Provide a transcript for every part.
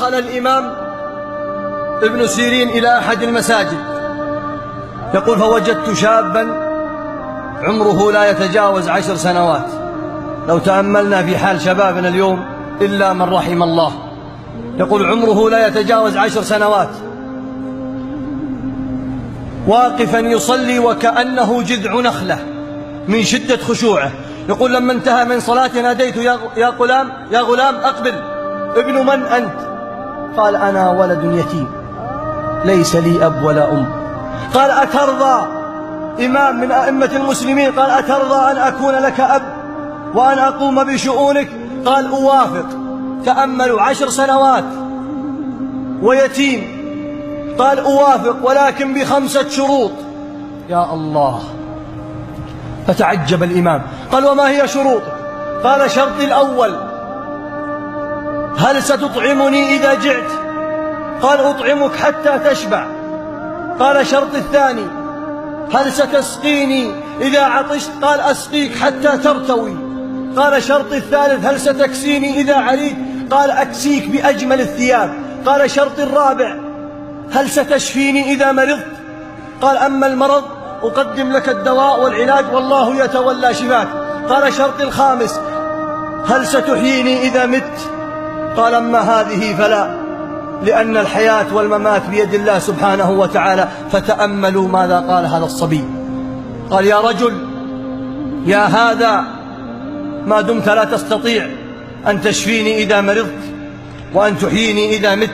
دخل الإمام ابن سيرين إلى أحد المساجد، يقول: فوجدت شابا عمره لا يتجاوز 10 سنوات. لو تأملنا في حال شبابنا اليوم إلا من رحم الله، يقول عمره لا يتجاوز 10 سنوات، واقفا يصلي وكأنه جذع نخلة من شدة خشوعه. يقول: لما انتهى من صلاته ناديت: يا غلام أقبل، ابن من أنت؟ قال: أنا ولد يتيم ليس لي أب ولا أم. قال: أترضى، إمام من أئمة المسلمين، قال: أترضى أن أكون لك أب وأن أقوم بشؤونك؟ قال: أوافق. تأملوا، 10 سنوات ويتيم. قال: أوافق، ولكن ب5 شروط. يا الله! فتعجب الإمام، قال: وما هي شروطك؟ قال: شرطي الأول: هل ستطعمني إذا جعت؟ قال: أطعمك حتى تشبع. قال: شرطي الثاني: هل ستسقيني إذا عطشت؟ قال: أسقيك حتى ترتوي. قال: شرطي الثالث: هل ستكسيني إذا عريت؟ قال: أكسيك بأجمل الثياب. قال: شرطي الرابع: هل ستشفيني إذا مرضت؟ قال: أما المرض أقدم لك الدواء والعلاج والله يتولى شفاك. قال: شرطي الخامس: هل ستحييني إذا مت؟ قال: أما هذه فلا، لأن الحياة والممات بيد الله سبحانه وتعالى. فتأملوا ماذا قال هذا الصبي. قال: يا رجل، يا هذا، ما دمت لا تستطيع أن تشفيني إذا مرضت وأن تحييني إذا مت،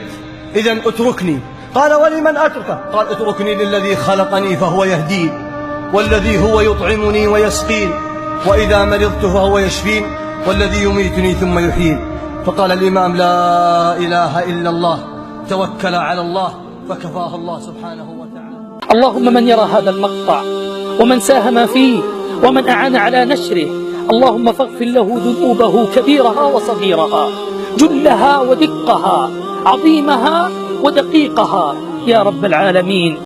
إذن اتركني. قال: ولمن أتركه؟ قال: اتركني للذي خلقني فهو يهدين، والذي هو يطعمني ويسقين، وإذا مرضت فهو يشفين، والذي يميتني ثم يحيين. فقال الإمام: لا إله إلا الله، توكل على الله فكفاه الله سبحانه وتعالى. اللهم من يرى هذا المقطع ومن ساهم فيه ومن أعان على نشره، اللهم فاغفر له ذنوبه كبيرها وصغيرها، جلها ودقها، عظيمها ودقيقها، يا رب العالمين.